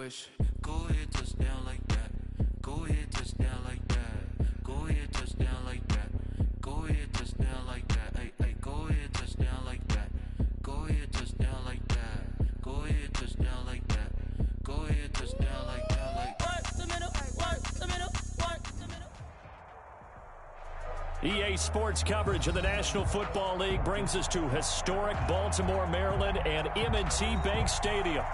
push. Go ahead, touchdown like that. Go ahead, touchdown like that. Go ahead, touchdown like that. Go ahead, touchdown like that. Hey, hey, go ahead, touchdown like that. Go ahead, touchdown like that. Go ahead, touchdown like that. Go ahead, touchdown like that. Like work the middle, work the middle, work the middle. EA Sports coverage of the National Football League brings us to historic Baltimore, Maryland, and M&T Bank Stadium.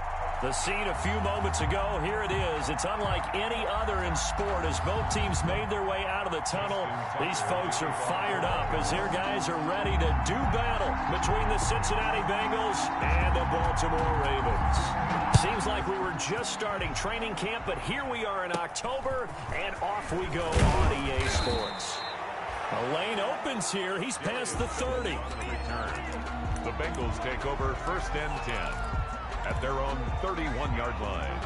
The scene a few moments ago, here it is. It's unlike any other in sport as both teams made their way out of the tunnel. These folks are fired up as their guys are ready to do battle between the Cincinnati Bengals and the Baltimore Ravens. Seems like we were just starting training camp, but here we are in October, and off we go on EA Sports. The lane opens here. He's past the 30. The Bengals take over 1st and 10 at their own 31-yard line.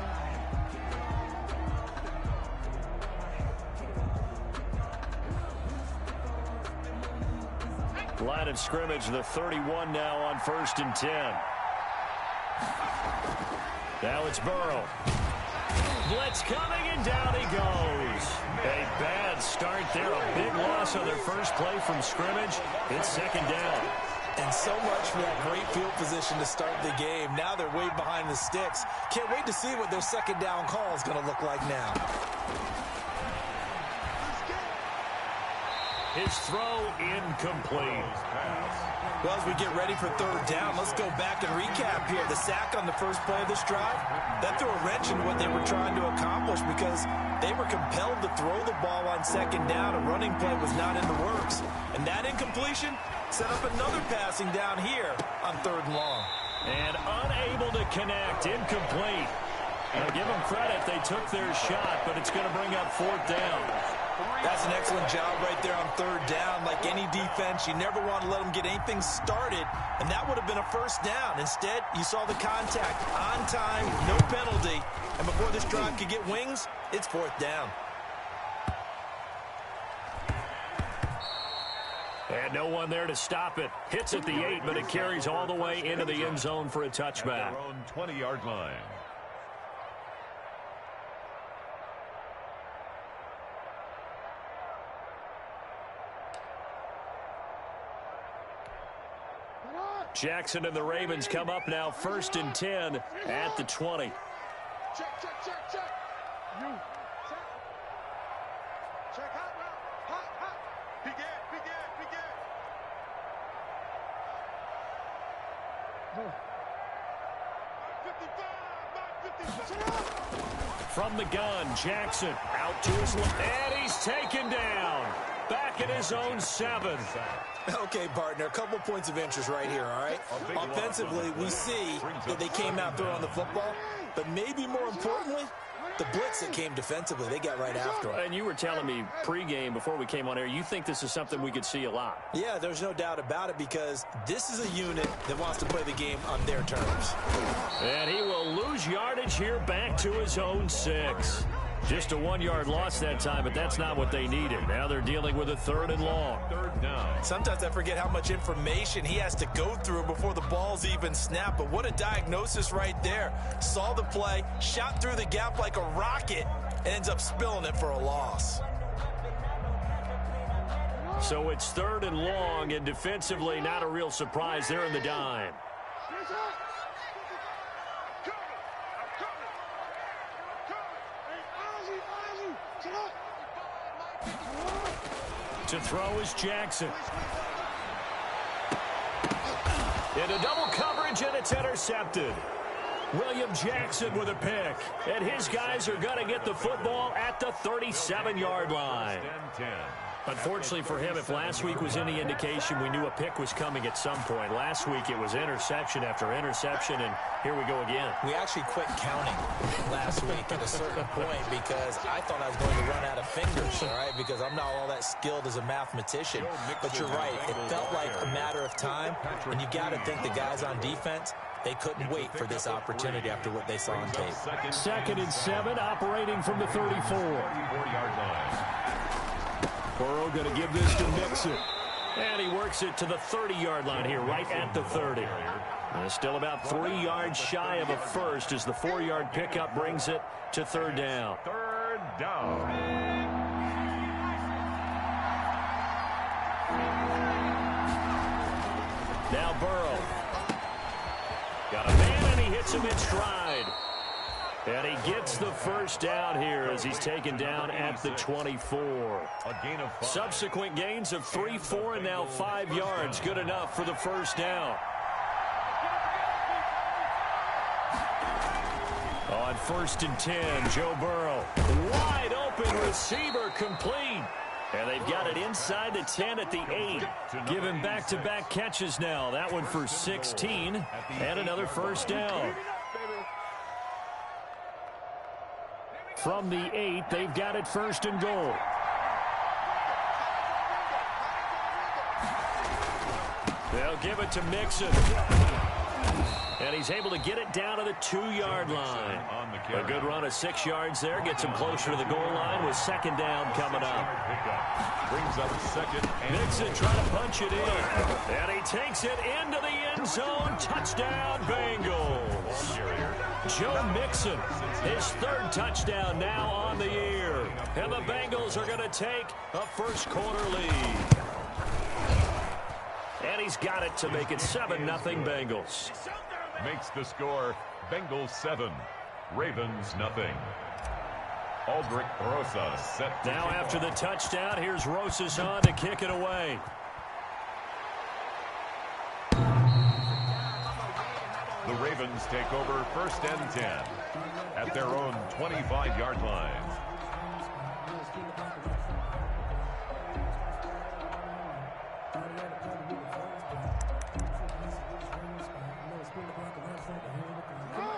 Line of scrimmage, the 31 now on 1st and 10. Now it's Burrow. Blitz coming, and down he goes. A bad start there. A big loss on their first play from scrimmage. It's 2nd down. And so much for that great field position to start the game. Now they're way behind the sticks. Can't wait to see what their 2nd down call is going to look like now. His throw incomplete. Well, as we get ready for 3rd down, let's go back and recap here. The sack on the first play of this drive, that threw a wrench in what they were trying to accomplish because they were compelled to throw the ball on 2nd down. A running play was not in the works. And that incompletion set up another passing down here on 3rd and long. And unable to connect, incomplete. Now give them credit, they took their shot, but it's going to bring up 4th down. That's an excellent job right there on 3rd down. Like any defense, you never want to let them get anything started, and that would have been a 1st down. Instead, you saw the contact on time, no penalty, and before this drive could get wings, it's 4th down. And no one there to stop it. Hits at the 8, but it carries all the way into the end zone for a touchback. At their own 20-yard line. Jackson and the Ravens come up now 1st and 10 at the 20. Check. You. Check hot now. Hot. Begin. From the gun, Jackson out to his left, and he's taken down. Back at his own 7. Okay, partner, a couple points of interest right here, all right? Offensively, we see that they came out throwing the football, but maybe more importantly, the blitz that came defensively, they got right after it. And you were telling me pregame before we came on air, you think this is something we could see a lot. Yeah, there's no doubt about it because this is a unit that wants to play the game on their terms. And he will lose yardage here back to his own 6. Just a 1-yard loss that time, but that's not what they needed. Now they're dealing with a 3rd and long. 3rd down. Sometimes I forget how much information he has to go through before the ball's even snapped, but what a diagnosis right there. Saw the play, shot through the gap like a rocket, and ends up spilling it for a loss. So it's 3rd and long, and defensively not a real surprise. They're in the dime. To throw is Jackson. Into double coverage, and it's intercepted. William Jackson with a pick. And his guys are going to get the football at the 37-yard line. Unfortunately for him, if last week was any indication, we knew a pick was coming at some point. Last week it was interception after interception, and here we go again. We actually quit counting last week at a certain point because I thought I was going to run out of fingers, all right, because I'm not all that skilled as a mathematician. But you're right. It felt like a matter of time, and you got to think the guys on defense, they couldn't wait for this opportunity after what they saw on tape. 2nd and 7, operating from the 34. Burrow going to give this to Mixon. And he works it to the 30-yard line here, right at the 30. Still about 3 yards shy of a first as the 4-yard pickup brings it to third down. Third down. Now Burrow. Got a man, and he hits him in stride. And he gets the first down here as he's taken down at the 24. A gain of 5. Subsequent gains of 3, 4, and now 5 yards. Good enough for the first down. On 1st and 10, Joe Burrow. Wide open receiver complete. And they've got it inside the 10 at the 8. Given back-to-back catches now. That one for 16 and another first down. From the 8, they've got it 1st and goal. They'll give it to Mixon. And he's able to get it down to the 2-yard line. A good run of 6 yards there. Gets him closer to the goal line with 2nd down coming up. Brings up 2nd and Mixon trying to punch it in. And he takes it into the end zone. Touchdown, Bengals. Joe Mixon, his 3rd touchdown now on the year. And the Bengals are going to take a first-quarter lead. And he's got it to make it 7-0 Bengals. makes the score Bengals 7, Ravens nothing. Aldrich Rosas set to now after the touchdown, here's Rosas on to kick it away. The Ravens take over 1st and 10 at their own 25-yard line.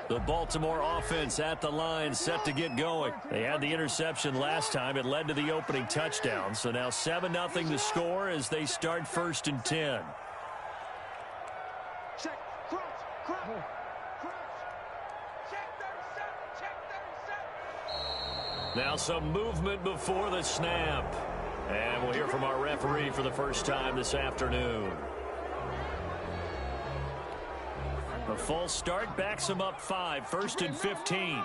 The Baltimore offense at the line, set to get going. They had the interception last time. It led to the opening touchdown. So now 7-0 the score as they start 1st and 10. Check, cross, cross, cross. Check 37, check 37. Now some movement before the snap. And we'll hear from our referee for the first time this afternoon. A false start backs him up 5, 1st and 15.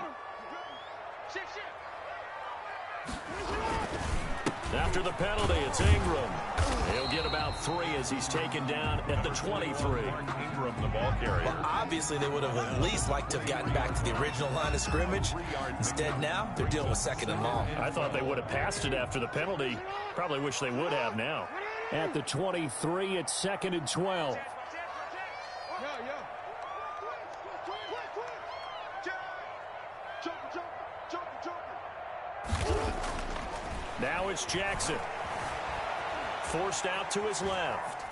After the penalty, it's Ingram. He'll get about 3 as he's taken down at the 23. Ingram, the ball carrier. Well, obviously, they would have at least liked to have gotten back to the original line of scrimmage. Instead, now, they're dealing with 2nd and long. I thought they would have passed it after the penalty. Probably wish they would have now. At the 23, it's 2nd and 12. Now it's Jackson. Forced out to his left.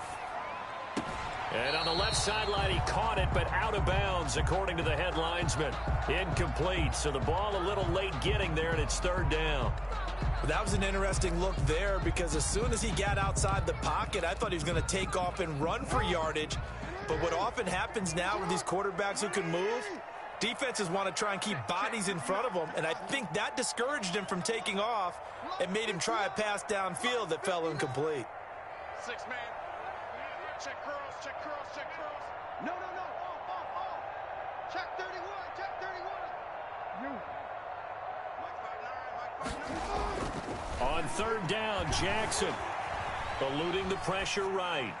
And on the left sideline, he caught it, but out of bounds, according to the head linesman. Incomplete, so the ball a little late getting there, and it's 3rd down. That was an interesting look there because as soon as he got outside the pocket, I thought he was going to take off and run for yardage. But what often happens now with these quarterbacks who can move, defenses want to try and keep bodies in front of them, and I think that discouraged him from taking off and made him try a pass downfield that fell incomplete. 6 man. Check curls, check curls, check curls. No. Off. Check 31, check 31. You. On 3rd down, Jackson eluding the pressure right.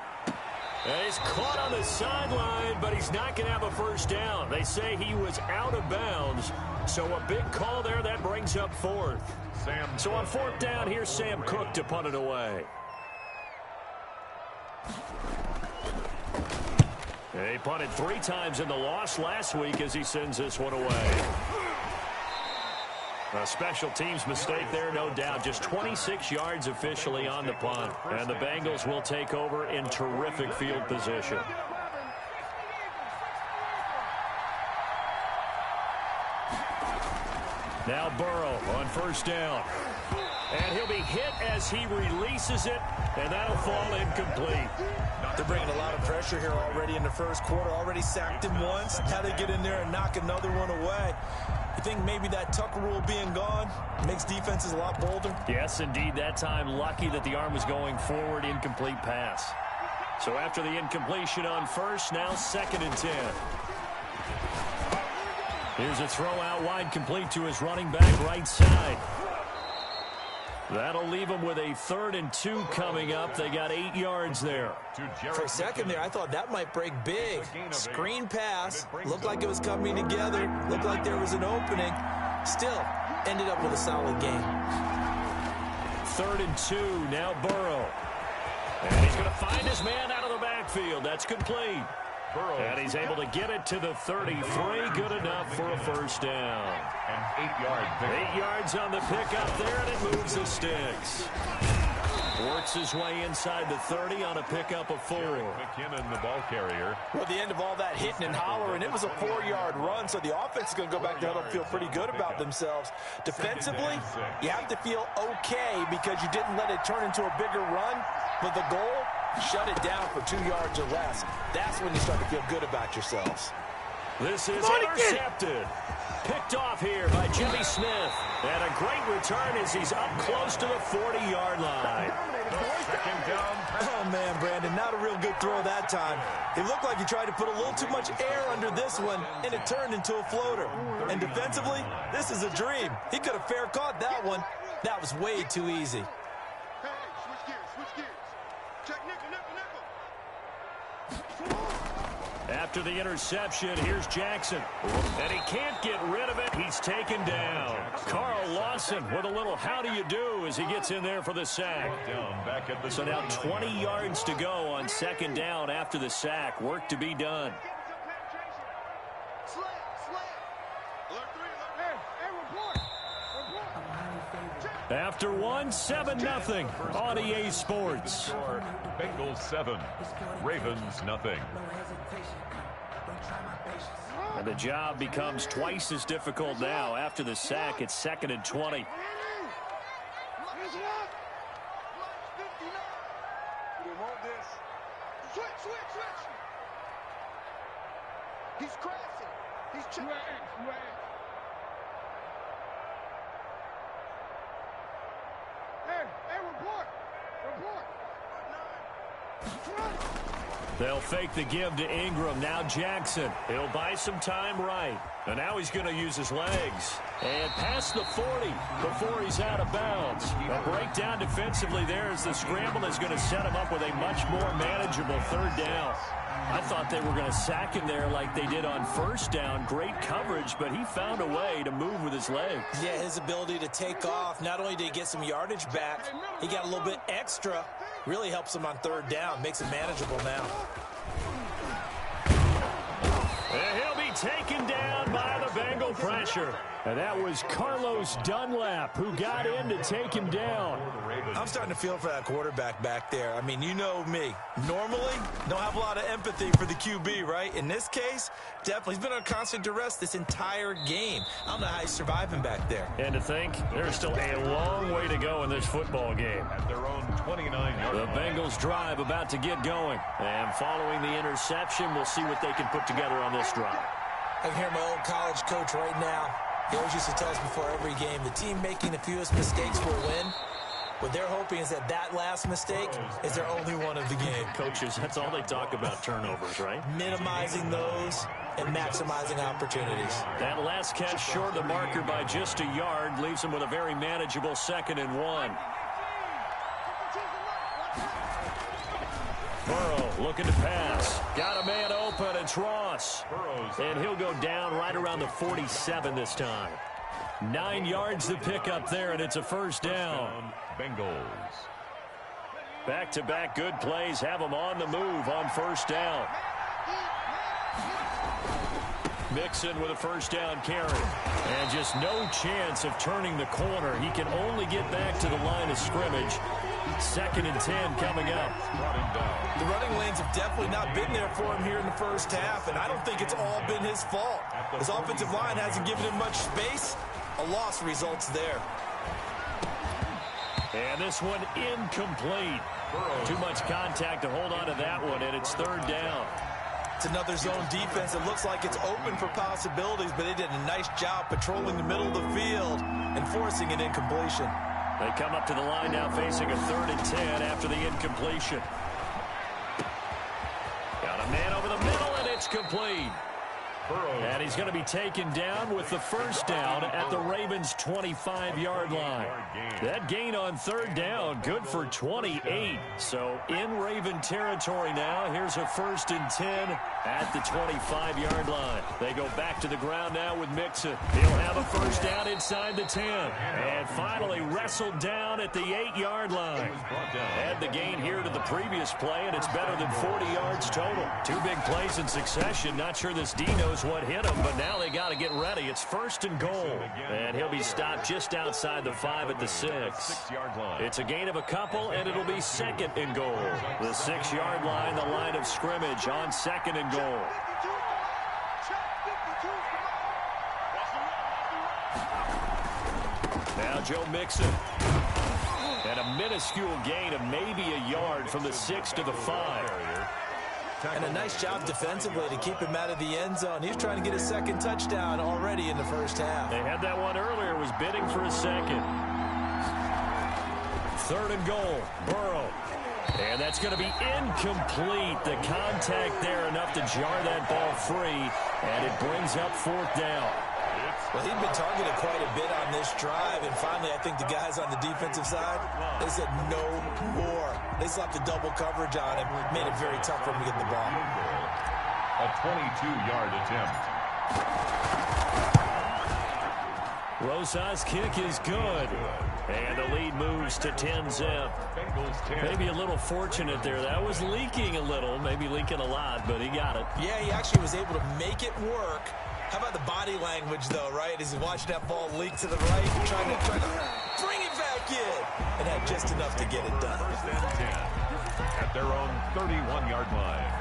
And he's caught on the sideline, but he's not going to have a first down. They say he was out of bounds, so a big call there. That brings up 4th. So on 4th down, here's Sam Cook to punt it away. He punted 3 times in the loss last week as he sends this one away. A special teams mistake there, no doubt. Just 26 yards officially on the punt. And the Bengals will take over in terrific field position. Now Burrow on 1st down. And he'll be hit as he releases it, and that'll fall incomplete. They're bringing a lot of pressure here already in the 1st quarter. Already sacked him once. Now they get in there and knock another one away. You think maybe that Tucker rule being gone makes defenses a lot bolder? Yes, indeed. That time, lucky that the arm was going forward. Incomplete pass. So after the incompletion on first, now 2nd and 10. Here's a throw out wide, complete to his running back right side. That'll leave him with a 3rd and 2 coming up. They got 8 yards there. For a second there, I thought that might break big. Screen pass. Looked like it was coming together. Looked like there was an opening. Still, ended up with a solid game. 3rd and 2, now Burrow. And he's going to find his man out of the backfield. That's complete. And he's able to get it to the 33. Good enough for a first down. An 8-yard pick. 8 yards on the pickup there, and it moves the sticks. Works his way inside the 30 on a pickup of 4. McKinnon, the ball carrier. Well, at the end of all that hitting and hollering, it was a 4-yard run, so the offense is going to go back to huddle and feel pretty good about themselves. Defensively, you have to feel okay because you didn't let it turn into a bigger run, but the goal, shut it down for 2 yards or less. That's when you start to feel good about yourselves. This is intercepted. Picked off here by Jimmy Smith. And a great return as he's up close to the 40-yard line. Second down. Oh, man, Brandon, not a real good throw that time. It looked like he tried to put a little too much air under this one, and it turned into a floater. And defensively, this is a dream. He could have fair caught that one. That was way too easy. Hey, switch gears. Check nickel. After the interception, here's Jackson. And he can't get rid of it. He's taken down. Carl Lawson with a little how do you do as he gets in there for the sack. Back at the So now 20 yards to go on 2nd down after the sack. Work to be done. Slam. Alert 3, alert. Hey, report. After 7-0 on EA Sports. Bengals 7, Ravens nothing. And the job becomes twice as difficult now. After the sack, it's 2nd and 20. Switch. He's crashing. He's checking. Hey, report. They'll fake the give to Ingram. Now Jackson. He'll buy some time right. And now he's going to use his legs. And past the 40 before he's out of bounds. A breakdown defensively there as the scramble is going to set him up with a much more manageable 3rd down. I thought they were going to sack him there like they did on 1st down. Great coverage, but he found a way to move with his legs. Yeah, his ability to take off, not only did he get some yardage back, he got a little bit extra. Really helps him on 3rd down, makes it manageable now. And he'll be taken down by the Bengal pressure. And that was Carlos Dunlap who got in to take him down. I'm starting to feel for that quarterback back there. I mean, you know me. Normally, don't have a lot of empathy for the QB, right? In this case, definitely. He's been on constant duress this entire game. I don't know how he's surviving back there. And to think, there's still a long way to go in this football game. At their own 29-yard The Bengals drive about to get going. And following the interception, we'll see what they can put together on this drive. I can hear my old college coach right now. He always used to tell us before every game, the team making the fewest mistakes will win. What they're hoping is that last mistake is their only one of the game. Coaches, that's all they talk about, turnovers, right? Minimizing those and maximizing opportunities. That last catch short of the marker by just a yard leaves him with a very manageable 2nd and 1. Burrow looking to pass. Got a man open. It's Ross. And he'll go down right around the 47 this time. 9 yards to pick up there, and it's a 1st down. Bengals. Back-to-back good plays have them on the move on 1st down. Mixon with a 1st down carry. And just no chance of turning the corner. He can only get back to the line of scrimmage. 2nd and 10 coming up. The running lanes have definitely not been there for him here in the 1st half, and I don't think it's all been his fault. His offensive line hasn't given him much space. A loss results there. And this one incomplete. Too much contact to hold on to that one, and it's 3rd down. It's another zone defense. It looks like it's open for possibilities, but they did a nice job patrolling the middle of the field and forcing an incompletion. They come up to the line now facing a 3rd and 10 after the incompletion. That's complete. And he's going to be taken down with the first down at the Ravens' 25-yard line. That gain on third down, good for 28. So in Raven territory now. Here's a 1st and 10 at the 25-yard line. They go back to the ground now with Mixon. He'll have a first down inside the 10. And finally wrestled down at the 8-yard line. Add the gain here to the previous play, and it's better than 40 yards total. 2 big plays in succession. Not sure this D knows what hit him, but now they got to get ready. It's 1st and goal, and he'll be stopped just outside the 5 at the 6. It's a gain of a couple, and it'll be 2nd and goal. The 6-yard line, the line of scrimmage on 2nd and goal. Now Joe Mixon. And a minuscule gain of maybe a yard from the 6 to the 5. And a nice job defensively to keep him out of the end zone. He's trying to get a 2nd touchdown already in the first half. They had that one earlier, was bidding for a 2nd. 3rd and goal, Burrow. And that's going to be incomplete. The contact there enough to jar that ball free, and it brings up 4th down. Well, he'd been targeted quite a bit on this drive, and finally I think the guys on the defensive side, they said no more. They slapped the double coverage on him, made it very tough for him to get the ball. A 22-yard attempt. Rosa's kick is good. And the lead moves to 10-zip. Maybe a little fortunate there. That was leaking a little, maybe leaking a lot, but he got it. Yeah, he actually was able to make it work. How about the body language, though, right? As he's watching that ball leak to the right, trying to bring it back in, and had just enough to get it done. 1st and 10 at their own 31-yard line.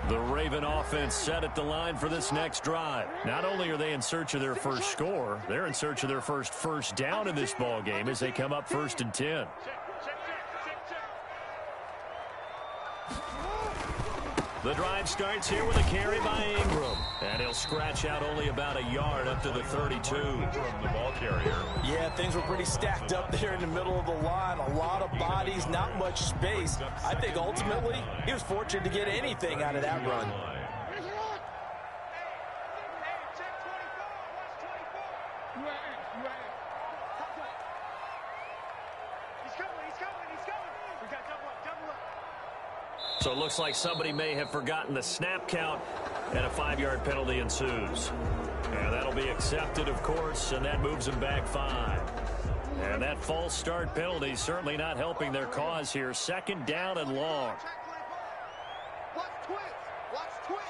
The Raven offense set at the line for this next drive. Not only are they in search of their first score, they're in search of their first down in this ball game as they come up 1st and 10. The drive starts here with a carry by Ingram. And he'll scratch out only about a yard up to the 32. From the ball carrier. Yeah, things were pretty stacked up there in the middle of the line. A lot of bodies, not much space. I think ultimately he was fortunate to get anything out of that run. So it looks like somebody may have forgotten the snap count, and a 5-yard penalty ensues. And that'll be accepted, of course, and that moves them back 5. And that false start penalty certainly not helping their cause here. 2nd down and long. Watch twist. Watch twist.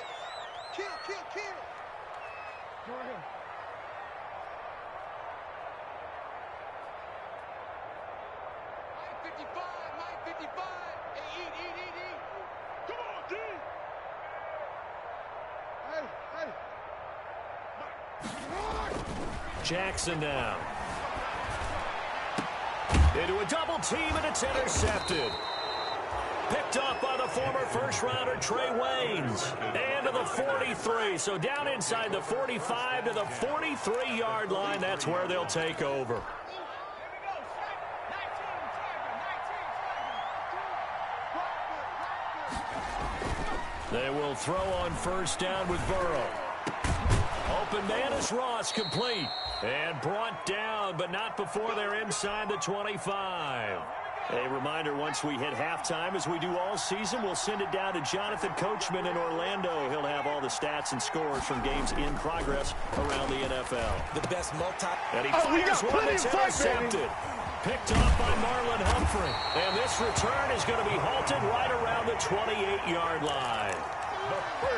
Kill. Go ahead. Mike 55. Eat. Come on, D. Hey. Jackson down. Into a double team, and it's intercepted. Picked up by the former first-rounder Trey Waynes. And to the 43. So down inside the 45 to the 43-yard line. That's where they'll take over. They will throw on 1st down with Burrow. Open man is Ross, complete. And brought down, but not before they're inside the 25. A reminder, once we hit halftime, as we do all season, we'll send it down to Jonathan Coachman in Orlando. He'll have all the stats and scores from games in progress around the NFL. The best And he fires one that's intercepted. Picked off by Marlon Humphrey. And this return is going to be halted right around the 28-yard line.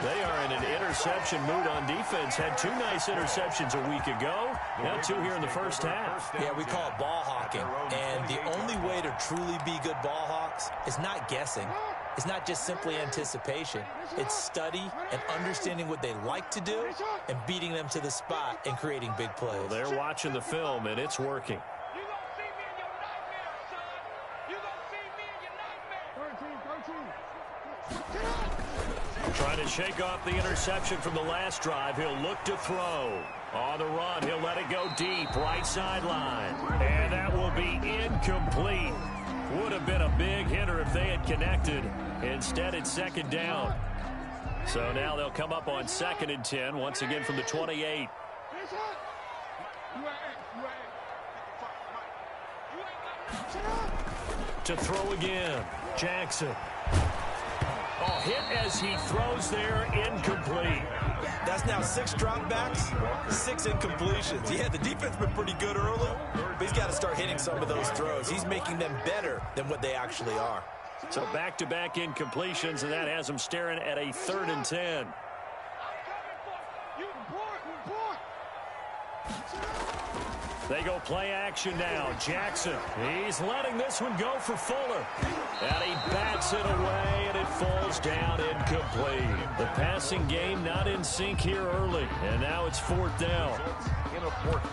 They are in an interception mood on defense. Had 2 nice interceptions a week ago. Now 2 here in the first half. Yeah, we call it ball hawking. And the only way to truly be good ball hawks is not guessing. It's not just simply anticipation. It's study and understanding what they like to do and beating them to the spot and creating big plays. Well, they're watching the film, and it's working. Trying to shake off the interception from the last drive. He'll look to throw. On the run, he'll let it go deep, right sideline. And that will be incomplete. Would have been a big hitter if they had connected. Instead, it's second down. So now they'll come up on 2nd and 10, once again from the 28. To throw again, Jackson. Oh, hit as he throws there, incomplete. That's now 6 dropbacks, 6 incompletions. Yeah, the defense been pretty good early, but he's got to start hitting some of those throws. He's making them better than what they actually are. So back-to-back incompletions, and that has him staring at a 3rd and 10. They go play action now. Jackson, he's letting this one go for Fuller. And he bats it away, and it falls down incomplete. The passing game not in sync here early, and now it's 4th down.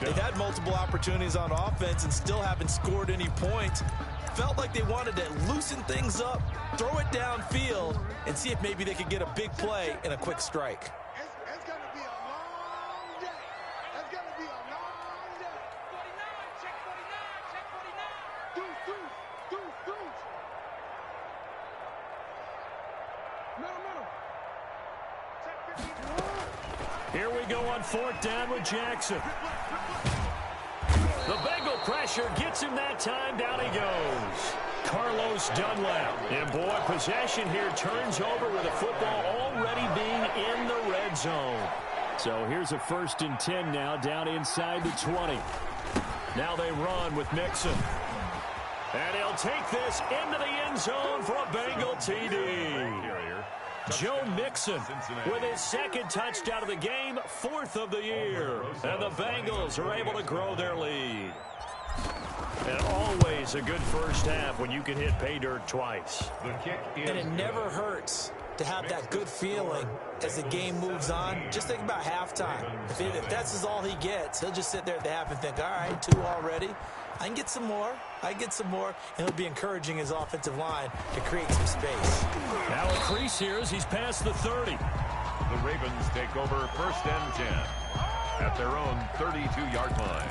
They've had multiple opportunities on offense and still haven't scored any points. Felt like they wanted to loosen things up, throw it downfield, and see if maybe they could get a big play and a quick strike. It's going to be a long day. It's going to be a long day. 49, check 49, check 49. Deuce. Middle. Check 51. Here we go on 4th down with Jackson. The Bengal pressure gets him that time. Down he goes. Carlos Dunlap. And boy, possession here turns over with the football already being in the red zone. So here's a 1st and 10 now, down inside the 20. Now they run with Mixon. And he'll take this into the end zone for a Bengal TD. Joe Mixon with his 2nd touchdown of the game, 4th of the year. And the Bengals are able to grow their lead. And always a good first half when you can hit pay dirt twice. The kick is And it never hurts to have that good feeling as the game moves on. Just think about halftime. If that's all he gets, he'll just sit there at the half and think, all right, 2 already. I can get some more. And it'll be encouraging his offensive line to create some space. Now a crease here as he's past the 30. the Ravens take over 1st and 10 at their own 32-yard line.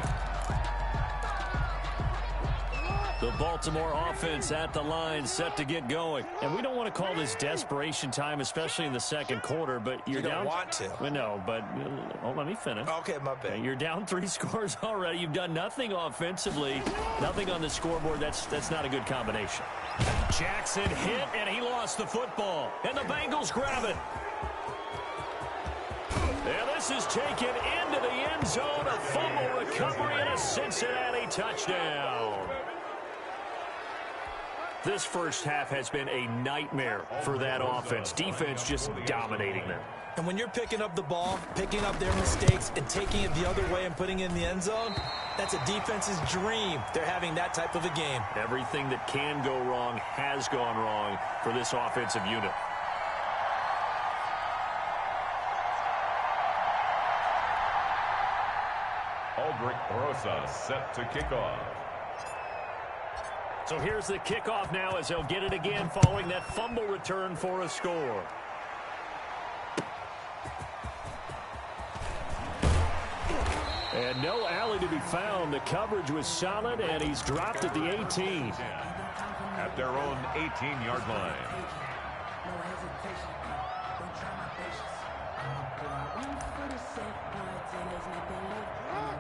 The Baltimore offense at the line, set to get going. And we don't want to call this desperation time, especially in the second quarter, but you're you down. don't want to. Well, no, but let me finish. Okay, my bad. Okay, you're down 3 scores already. You've done nothing offensively, nothing on the scoreboard. That's not a good combination. Jackson hit, and he lost the football. And the Bengals grab it. And this is taken into the end zone. A fumble recovery and a Cincinnati touchdown. This first half has been a nightmare for that offense. Defense just dominating them. And when you're picking up the ball, picking up their mistakes, and taking it the other way and putting it in the end zone, that's a defense's dream. They're having that type of a game. Everything that can go wrong has gone wrong for this offensive unit. Aldrich Rosas set to kick off. So here's the kickoff now as they'll get it again following that fumble return for a score. And no alley to be found. The coverage was solid, and he's dropped at the 18. At their own 18-yard line.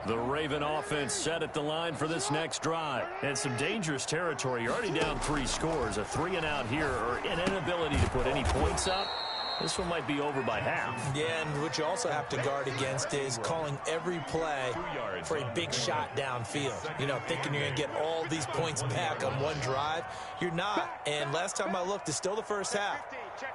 The Raven offense set at the line for this next drive. And some dangerous territory. You're already down 3 scores. A 3-and-out here, or an inability to put any points up. This one might be over by half. Yeah, and what you also have to guard against is calling every play for a big shot downfield. You know, thinking you're going to get all these points back on one drive. You're not. And last time I looked, it's still the first half.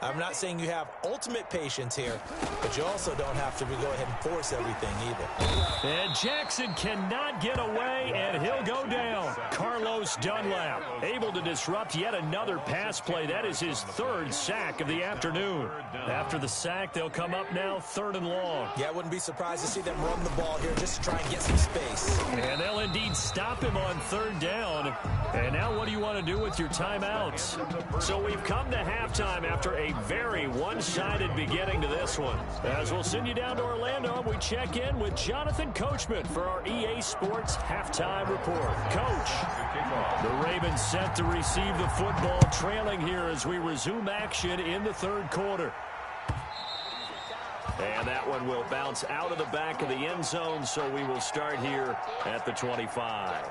I'm not saying you have ultimate patience here, but you also don't have to go ahead and force everything either. And Jackson cannot get away, and he'll go down. Carlos Dunlap able to disrupt yet another pass play. That is his 3rd sack of the afternoon. After the sack, they'll come up now 3rd and long. Yeah, I wouldn't be surprised to see them run the ball here just to try and get some space. And they'll indeed stop him on 3rd down. And now what do you want to do with your timeouts? So we've come to halftime after after a very one-sided beginning to this one. As we'll send you down to Orlando, we check in with Jonathan Coachman for our EA Sports Halftime Report. Coach, the Ravens set to receive the football, trailing here as we resume action in the third quarter. And that one will bounce out of the back of the end zone, so we will start here at the 25.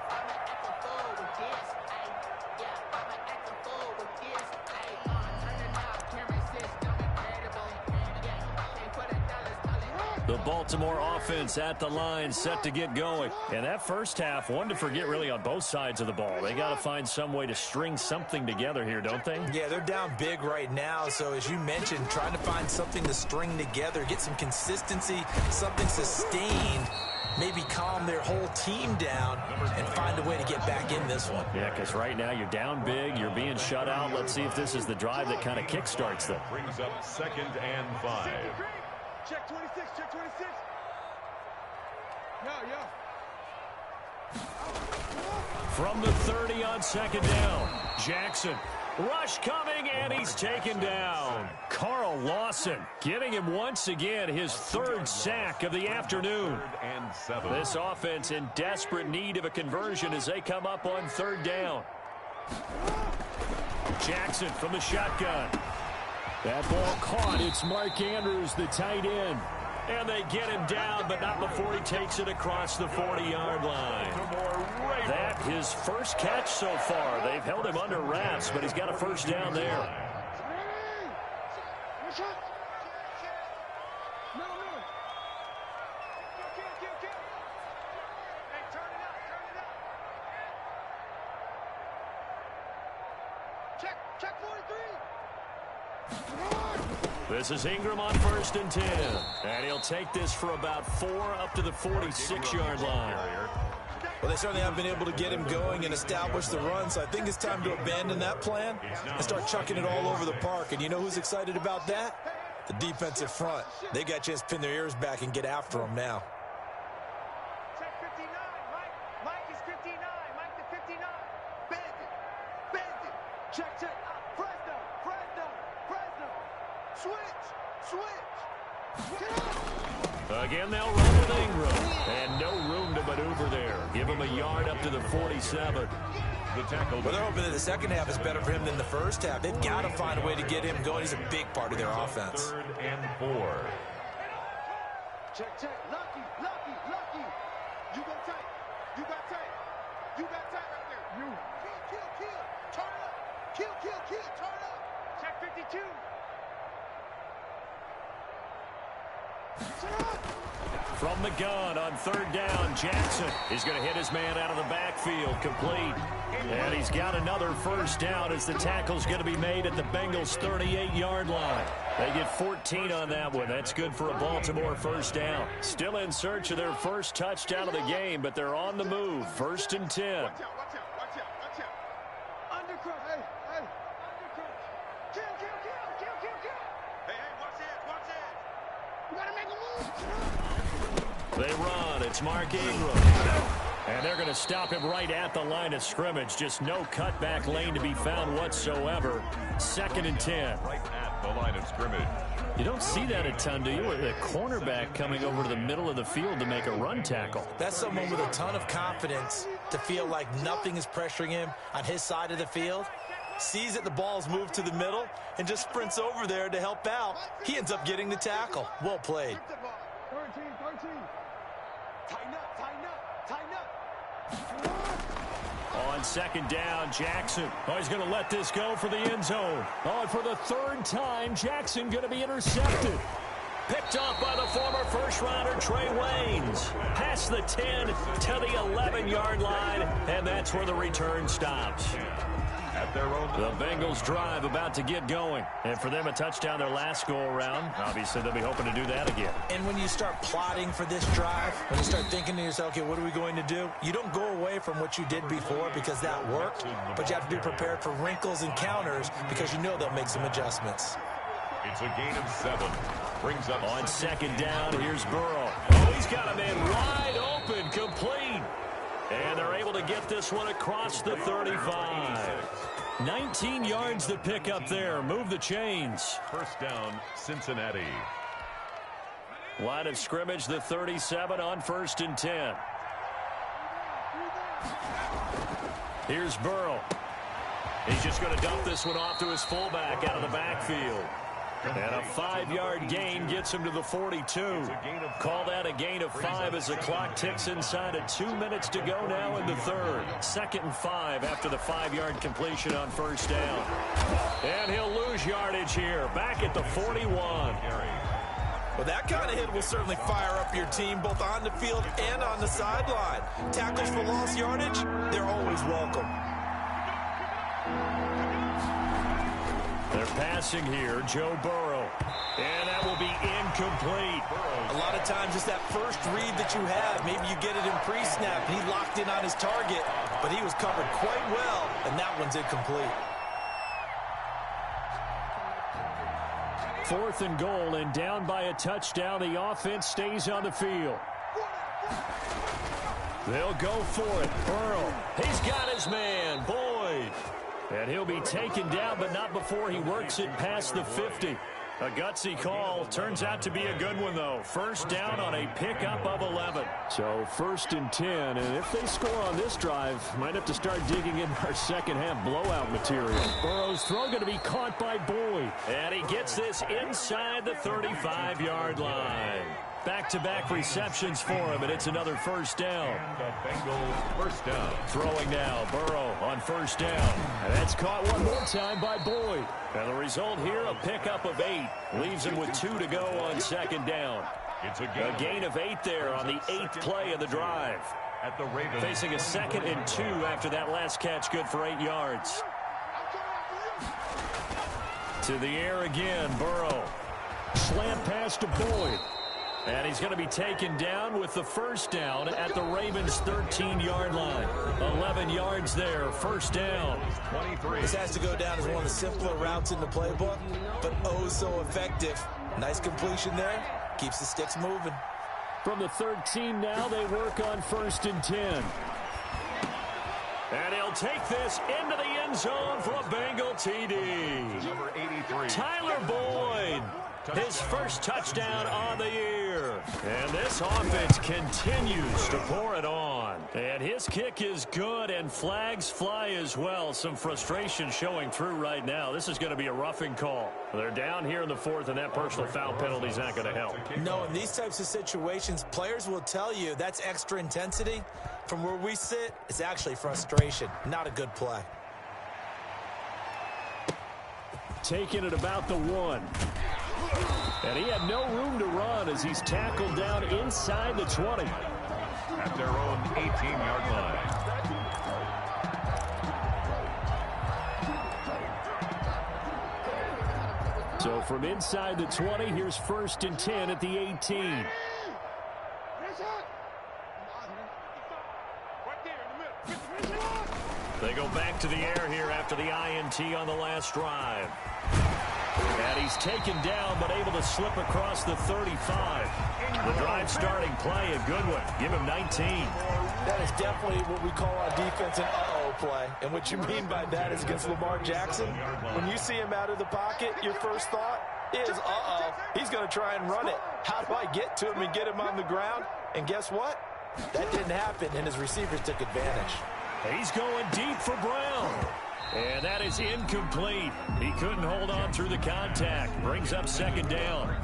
The Baltimore offense at the line, set to get going. And that first half, one to forget really on both sides of the ball. They got to find some way to string something together here, don't they? Yeah, they're down big right now. So as you mentioned, trying to find something to string together, get some consistency, something sustained, maybe calm their whole team down and find a way to get back in this one. Yeah, because right now you're down big, you're being shut out. Let's see if this is the drive that kind of kickstarts them. Brings up 2nd and 5. Check 26, check 26. Yo. From the 30 on 2nd down, Jackson. Rush coming, and he's taken down. Carl Lawson getting him once again his 3rd sack of the afternoon. 3rd and 7. This offense in desperate need of a conversion as they come up on 3rd down. Jackson from the shotgun. That ball caught. It's Mark Andrews, the tight end. And they get him down, but not before he takes it across the 40-yard line. That his first catch so far. They've held him under wraps, but he's got a first down there. Check 43. This is Ingram on 1st and 10. And he'll take this for about 4 up to the 46-yard line. Well, they certainly haven't been able to get him going and establish the run, so I think it's time to abandon that plan and start chucking it all over the park. And you know who's excited about that? The defensive front. They got a chance to pin their ears back and get after him now. Check 59, Mike. Mike is 59. Mike to 59. Bandit. Check. Fresno. Switch. Get up. Again, they'll run with Ingram. And no room to maneuver there. Give him a yard up to the 47. The tackle. Well, they're hoping that the second half is better for him than the first half. They've got to find a way to get him going. He's a big part of their offense. 3rd and 4. Check. Lucky. You got tight right there. You. Kill. Turn up. Kill. Turn up. Check 52. From the gun on 3rd down, Jackson is going to hit his man out of the backfield, complete. And he's got another first down as the tackle's going to be made at the Bengals' 38-yard line. They get 14 on that one. That's good for a Baltimore first down. Still in search of their first touchdown of the game, but they're on the move. 1st and 10. Watch out. Undercross. Hey. Undercross. Kill. Hey, watch it. You gotta make a move. They run. It's Mark Ingram. And they're going to stop him right at the line of scrimmage. Just no cutback lane to be found whatsoever. 2nd and 10. Right at the line of scrimmage. You don't see that a ton, do you? With the cornerback coming over to the middle of the field to make a run tackle. That's someone with a ton of confidence to feel like nothing is pressuring him on his side of the field. Sees that the ball's moved to the middle and just sprints over there to help out. He ends up getting the tackle. Well played. 13. Tighten up. On 2nd down, Jackson. He's going to let this go for the end zone. And for the 3rd time, Jackson going to be intercepted. Picked off by the former first-rounder Trey Waynes. Past the 10 to the 11-yard line, and that's where the return stops. At their own. The Bengals drive about to get going. And for them, a touchdown their last go-around. Obviously, they'll be hoping to do that again. And when you start plotting for this drive, when you start thinking to yourself, okay, what are we going to do? You don't go away from what you did before because that worked, but you have to be prepared for wrinkles and counters because you know they'll make some adjustments. It's a gain of 7. Brings up on 2nd down. Here's Burrow. He's got a man wide open, complete. And they're able to get this one across the 35. 19 yards to pick up there. Move the chains. First down, Cincinnati. Line of scrimmage, the 37 on 1st and 10. Here's Burrow. He's just going to dump this one off to his fullback out of the backfield. And a 5-yard gain gets him to the 42. Call that a gain of 5 as the clock ticks inside of 2 minutes to go now in the third. 2nd and 5 after the 5-yard completion on first down. And he'll lose yardage here, back at the 41. Well, that kind of hit will certainly fire up your team both on the field and on the sideline. Tackles for lost yardage, they're always welcome. They're passing here, Joe Burrow. And that will be incomplete. A lot of times it's that first read that you have. Maybe you get it in pre-snap, and he locked in on his target, but he was covered quite well, and that one's incomplete. 4th and goal, and down by a touchdown. The offense stays on the field. They'll go for it. Burrow, he's got his man, Boyd. And he'll be taken down, but not before he works it past the 50. A gutsy call. Turns out to be a good one, though. First down on a pickup of 11. So 1st and 10, and if they score on this drive, might have to start digging in our second-half blowout material. Burrow's throw going to be caught by Boyd. And he gets this inside the 35-yard line. Back-to-back receptions for him, and it's another first down. The Bengals first down. Throwing now, Burrow on first down. And that's caught one more time by Boyd. And the result here, a pickup of 8. Leaves him with 2 to go on 2nd down. It's a gain of 8 there on the 8th play of the drive. At the Ravens. Facing a 2nd and 2 after that last catch, good for 8 yards. To the air again, Burrow. Slant pass to Boyd. And he's going to be taken down with the first down at the Ravens' 13-yard line. 11 yards there, first down. 23. This has to go down as one of the simpler routes in the playbook, but oh so effective. Nice completion there. Keeps the sticks moving. From the 13 now, they work on 1st and 10. And he'll take this into the end zone for a Bengal TD. Number 83. Tyler Boyd. His first touchdown on the year. And this offense continues to pour it on. And his kick is good, and flags fly as well. Some frustration showing through right now. This is going to be a roughing call. They're down here in the 4th, and that personal foul penalty is not going to help. No, in these types of situations, players will tell you that's extra intensity. From where we sit, it's actually frustration. Not a good play. Taking it about the 1. And he had no room to run as he's tackled down inside the 20. At their own 18-yard line. So from inside the 20, here's 1st and 10 at the 18. They go back to the air here after the INT on the last drive. And he's taken down, but able to slip across the 35. The drive starting play, a good one. Give him 19. That is definitely what we call on defense an uh-oh play. And what you mean by that is against Lamar Jackson. When you see him out of the pocket, your first thought is, uh-oh, he's going to try and run it. How do I get to him and get him on the ground? And guess what? That didn't happen, and his receivers took advantage. He's going deep for Brown. And that is incomplete. He couldn't hold on through the contact. Brings up 2nd down.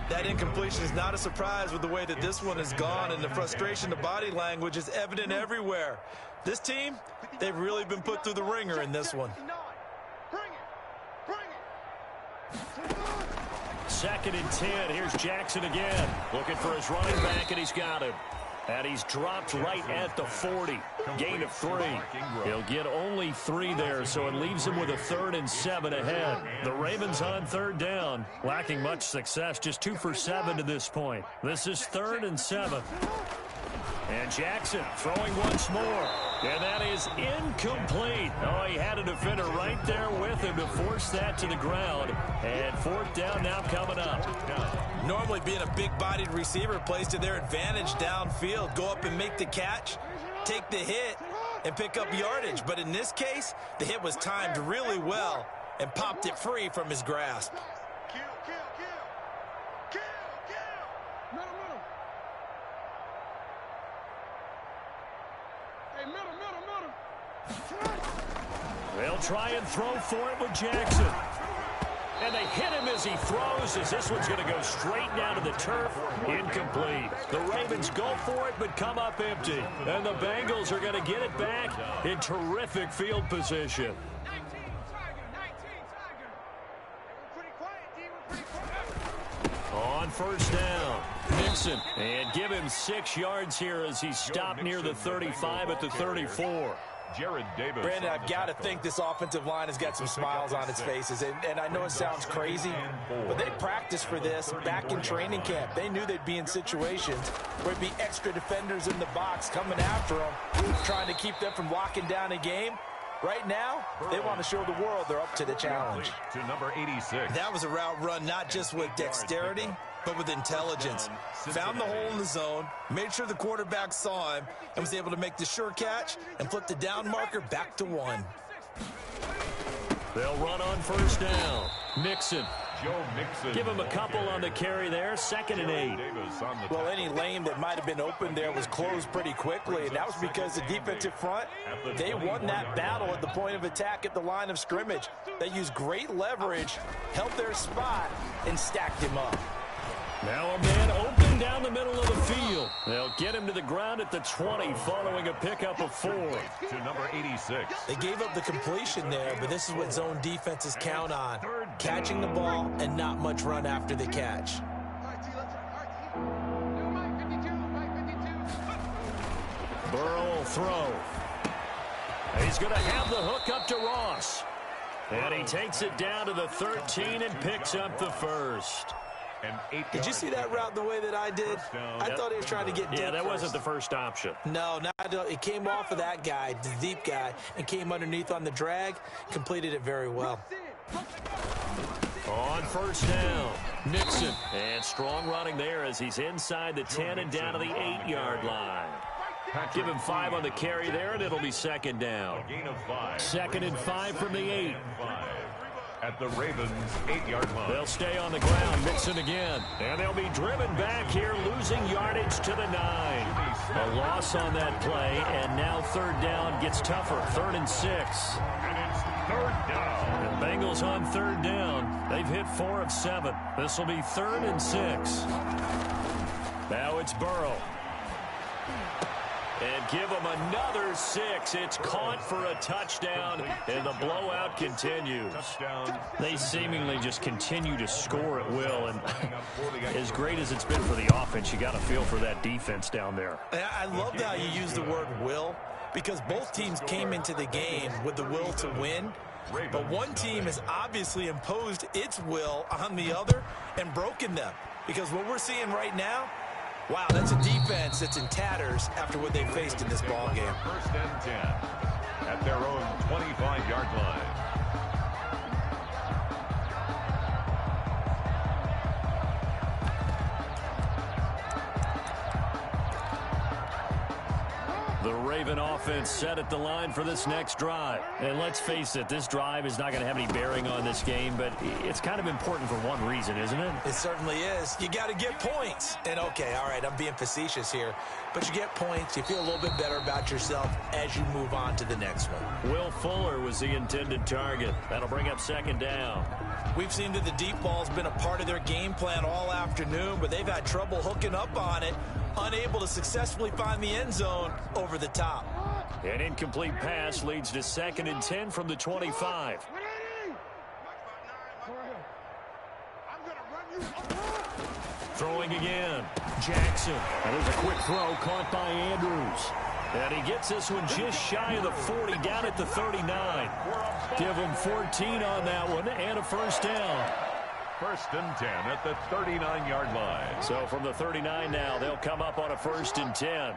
That incompletion is not a surprise with the way that this one has gone, and the frustration, the body language is evident everywhere. This team, they've really been put through the ringer in this one. 2nd and 10. Here's Jackson again. Looking for his running back, and he's got him. And he's dropped right at the 40. Gain of 3. He'll get only 3 there, so it leaves him with a 3rd and 7 ahead. The Ravens on 3rd down. Lacking much success, just 2 for 7 to this point. This is 3rd and 7. And Jackson throwing once more. And that is incomplete. Oh, he had a defender right there with him to force that to the ground. And 4th down now coming up. Normally being a big-bodied receiver plays to their advantage downfield. Go up and make the catch, take the hit, and pick up yardage. But in this case, the hit was timed really well and popped it free from his grasp. Kill, kill, kill. Kill, kill. Middle, middle. Hey, middle, middle, middle. They'll try and throw for it with Jackson. And they hit him as he throws, as this one's going to go straight down to the turf. Incomplete. The Ravens go for it, but come up empty. And the Bengals are going to get it back in terrific field position. On first down, Nixon. And give him 6 yards here as he stopped near the 35 at the 34. Jared Davis. Brandon, I've got to think this offensive line has got some smiles on its faces. And I know it sounds crazy, but they practiced for this back in training camp. They knew they'd be in situations where it'd be extra defenders in the box coming after them, trying to keep them from locking down a game. Right now, they want to show the world they're up to the challenge. To number 86. That was a route run not just with dexterity, but with intelligence. Found the hole in the zone, made sure the quarterback saw him, and was able to make the sure catch and flip the down marker back to 1. They'll run on first down. Mixon. Joe Mixon. Give him a couple on the carry there. 2nd and 8. Well, any lane that might have been open there was closed pretty quickly, and that was because the defensive front, they won that battle at the point of attack at the line of scrimmage. They used great leverage, held their spot, and stacked him up. Now a man open down the middle of the field. They'll get him to the ground at the 20 following a pickup of 4. To number 86. They gave up the completion there, but this is what zone defenses count on. Catching the ball and not much run after the catch. Burrow will throw. He's going to have the hook up to Ross. And he takes it down to the 13 and picks up the first. Did you see that route the way that I did? I thought he was trying to get deep. Yeah, that first. wasn't the first option. No, it came off of that guy, the deep guy, and came underneath on the drag, completed it very well. On first down, Nixon. And strong running there as he's inside the 10 and down to the 8-yard line. Give him 5 on the carry there, and it'll be 2nd down. Gain of 5. 2nd and 5 from the 8. At the Ravens' 8-yard line. They'll stay on the ground, Mixon again. And they'll be driven back here, losing yardage to the 9. A loss on that play, and now 3rd down gets tougher. 3rd and 6. And it's 3rd down. The Bengals on 3rd down. They've hit 4 of 7. This will be 3rd and 6. Now it's Burrow. And give them another 6. It's caught for a touchdown, and the blowout continues. They seemingly just continue to score at will, and as great as it's been for the offense, you got to feel for that defense down there. I love how you use the word will, because both teams came into the game with the will to win, but one team has obviously imposed its will on the other and broken them, because what we're seeing right now, wow, that's a defense that's in tatters after what they faced in this ball game. 1st and 10 at their own 25-yard line. The Raven offense set at the line for this next drive. And let's face it, this drive is not going to have any bearing on this game, but it's kind of important for one reason, isn't it? It certainly is. You got to get points. And okay, all right, I'm being facetious here, but you get points, you feel a little bit better about yourself as you move on to the next one. Will Fuller was the intended target. That'll bring up 2nd down. We've seen that the deep ball's been a part of their game plan all afternoon, but they've had trouble hooking up on it, unable to successfully find the end zone over the top. An incomplete pass leads to 2nd and 10 from the 25. Throwing again. Jackson. And there's a quick throw caught by Andrews. And he gets this one just shy of the 40, down at the 39. Give him 14 on that one and a 1st down. 1st and 10 at the 39-yard line. So from the 39 now, they'll come up on a 1st and 10.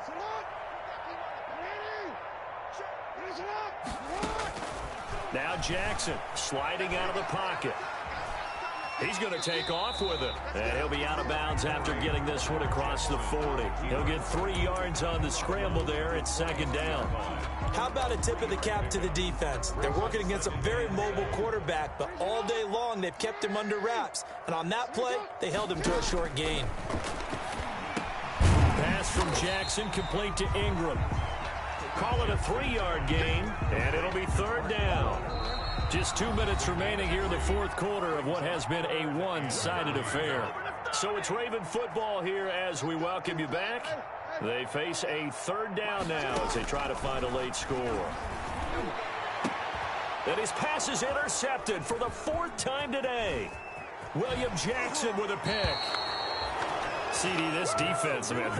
Now Jackson sliding out of the pocket. He's going to take off with it. And he'll be out of bounds after getting this one across the 40. He'll get 3 yards on the scramble there. It's second down. How about a tip of the cap to the defense? They're working against a very mobile quarterback, but all day long they've kept him under wraps. And on that play, they held him to a short gain. Pass from Jackson complete to Ingram. Call it a 3-yard gain, and it'll be third down. Just 2 minutes remaining here in the fourth quarter of what has been a one-sided affair. So it's Raven football here as we welcome you back. They face a third down now as they try to find a late score. And his pass is intercepted for the 4th time today. William Jackson with a pick. CD, this defense, man,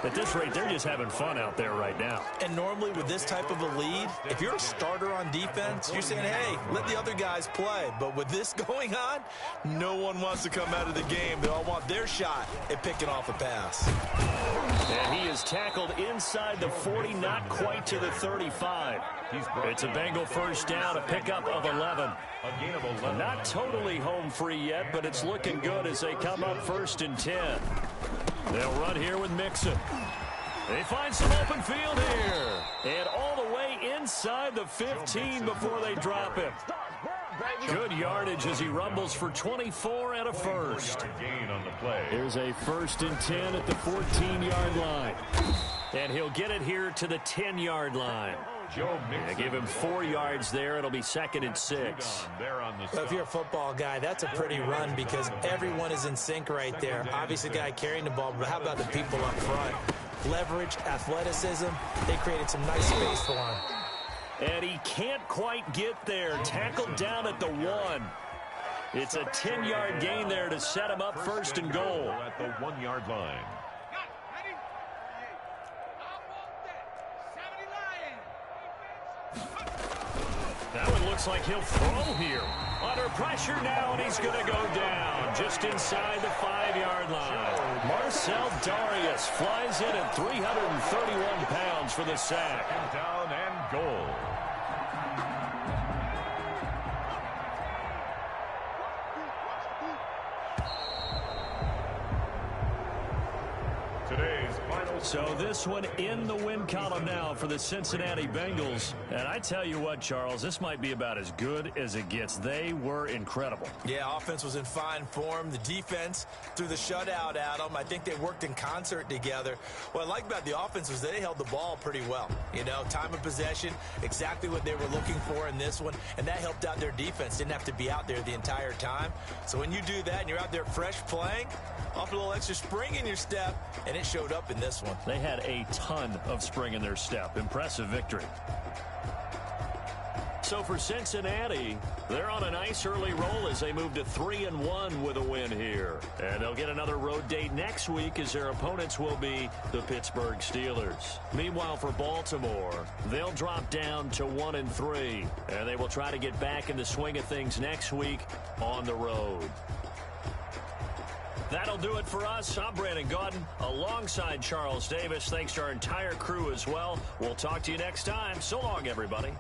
at this rate, they're just having fun out there right now. And normally with this type of a lead, if you're a starter on defense, you're saying, hey, let the other guys play. But with this going on, no one wants to come out of the game. They all want their shot at picking off a pass. And he is tackled inside the 40, not quite to the 35. It's a Bengal first down, a pickup of 11. A gain of 11. Not totally home free yet, but it's looking good as they come up 1st and 10. They'll run here with Mixon. They find some open field here. And all the way inside the 15 before they drop him. Good yardage as he rumbles for 24 and a first. Gain on the play. Here's a 1st and 10 at the 14-yard line. And he'll get it here to the 10-yard line. They give him 4 yards there. It'll be 2nd and 6. Well, if you're a football guy, that's a pretty run because everyone is in sync right there. Obviously, the guy carrying the ball, but how about the people up front? Leverage, athleticism, they created some nice space for him. And he can't quite get there. Tackled down at the 1. It's a 10-yard gain there to set him up 1st and goal. At the 1-yard line. That one looks like he'll throw here. Under pressure now, and he's going to go down just inside the 5-yard line. Marcel Darius flies in at 331 pounds for the sack. Down and goal. Today's final. So this one in the win column now for the Cincinnati Bengals. And I tell you what, Charles, this might be about as good as it gets. They were incredible. Yeah, offense was in fine form. The defense threw the shutout at them. I think they worked in concert together. What I like about the offense was they held the ball pretty well. You know, time of possession, exactly what they were looking for in this one. And that helped out their defense. Didn't have to be out there the entire time. So when you do that and you're out there fresh playing, off a little extra spring in your step, and it showed up in this one. They had a ton of spring in their step. Impressive victory. So for Cincinnati, they're on a nice early roll as they move to 3-1 with a win here. And they'll get another road date next week as their opponents will be the Pittsburgh Steelers. Meanwhile, for Baltimore, they'll drop down to 1-3. And they will try to get back in the swing of things next week on the road. That'll do it for us. I'm Brandon Gaudin alongside Charles Davis. Thanks to our entire crew as well. We'll talk to you next time. So long, everybody.